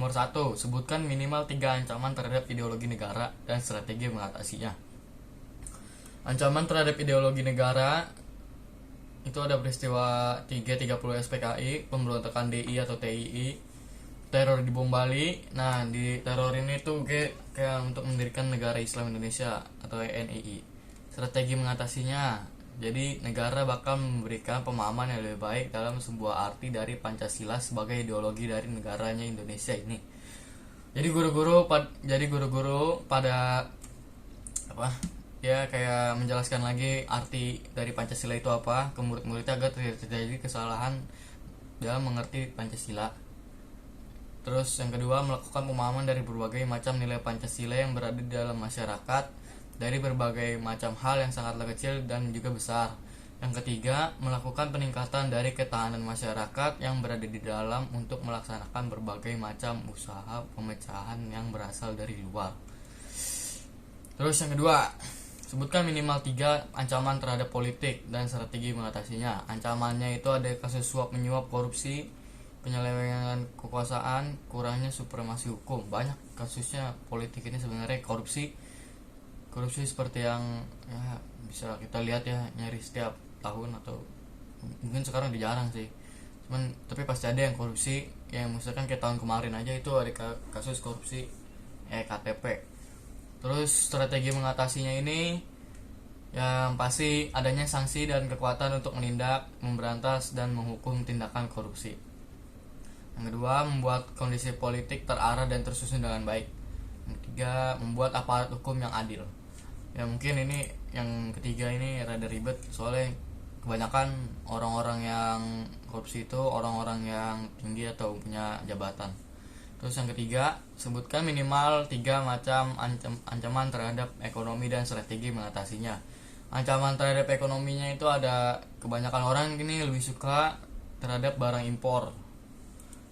Nomor 1, sebutkan minimal 3 ancaman terhadap ideologi negara dan strategi mengatasinya. Ancaman terhadap ideologi negara itu ada peristiwa 330 SPKI, pemberontakan DI atau TII, teror di Bom Bali. Nah, di teror ini tuh kayak untuk mendirikan Negara Islam Indonesia atau NII. Strategi mengatasinya, jadi negara bakal memberikan pemahaman yang lebih baik dalam sebuah arti dari Pancasila sebagai ideologi dari negaranya Indonesia ini. Jadi guru-guru pada apa? Ya kayak menjelaskan lagi arti dari Pancasila itu apa ke murid-muridnya agar tidak terjadi kesalahan dalam mengerti Pancasila. Terus yang kedua, melakukan pemahaman dari berbagai macam nilai Pancasila yang berada di dalam masyarakat dari berbagai macam hal yang sangatlah kecil dan juga besar. Yang ketiga, melakukan peningkatan dari ketahanan masyarakat yang berada di dalam untuk melaksanakan berbagai macam usaha pemecahan yang berasal dari luar. Terus yang kedua, sebutkan minimal 3 ancaman terhadap politik dan strategi mengatasinya. Ancamannya itu ada kasus suap menyuap, korupsi, penyelewengan kekuasaan, kurangnya supremasi hukum. Banyak kasusnya politik ini sebenarnya. Korupsi seperti yang ya bisa kita lihat ya, nyaris setiap tahun, atau mungkin sekarang udah jarang sih, tapi pasti ada yang korupsi. Yang misalkan kayak tahun kemarin aja itu ada kasus korupsi KTP. Terus strategi mengatasinya ini yang pasti adanya sanksi dan kekuatan untuk menindak, memberantas, dan menghukum tindakan korupsi. Yang kedua, membuat kondisi politik terarah dan tersusun dengan baik. Yang ketiga, membuat aparat hukum yang adil. Ya mungkin ini yang ketiga ini rada ribet, soalnya kebanyakan orang-orang yang korupsi itu orang-orang yang tinggi atau punya jabatan. Terus yang ketiga, sebutkan minimal 3 macam ancaman terhadap ekonomi dan strategi mengatasinya. Ancaman terhadap ekonominya itu ada, kebanyakan orang ini lebih suka terhadap barang impor.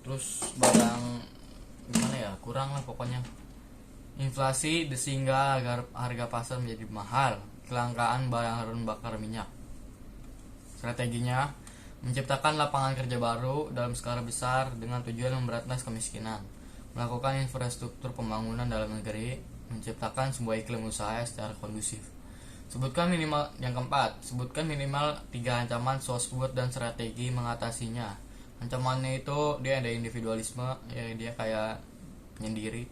Terus barang gimana ya, kurang lah pokoknya. Inflasi sehingga harga pasar menjadi mahal, kelangkaan bahan bakar minyak. Strateginya, menciptakan lapangan kerja baru dalam skala besar dengan tujuan memberantas kemiskinan, melakukan infrastruktur pembangunan dalam negeri, menciptakan sebuah iklim usaha secara kondusif. Yang keempat, sebutkan minimal 3 ancaman sosbud dan strategi mengatasinya. Ancamannya itu dia ada individualisme, ya dia kayak penyendiri,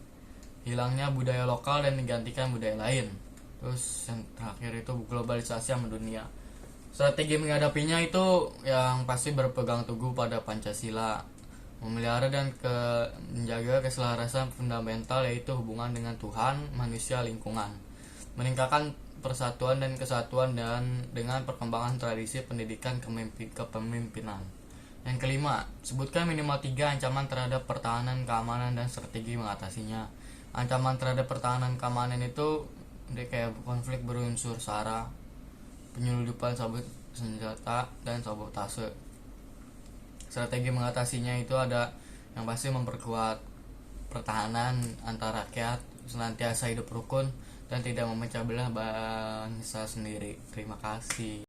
hilangnya budaya lokal dan digantikan budaya lain. Terus yang terakhir itu globalisasi yang mendunia. Strategi menghadapinya itu yang pasti berpegang teguh pada Pancasila, memelihara dan menjaga keselarasan fundamental, yaitu hubungan dengan Tuhan, manusia, lingkungan, meningkatkan persatuan dan kesatuan dan dengan perkembangan tradisi pendidikan kepemimpinan. Yang kelima, sebutkan minimal 3 ancaman terhadap pertahanan, keamanan, dan strategi mengatasinya. Ancaman terhadap pertahanan keamanan itu dia kayak konflik berunsur sara, penyelundupan senjata, dan sabotase. Strategi mengatasinya itu ada yang pasti memperkuat pertahanan antar rakyat, senantiasa hidup rukun, dan tidak memecah belah bangsa sendiri. Terima kasih.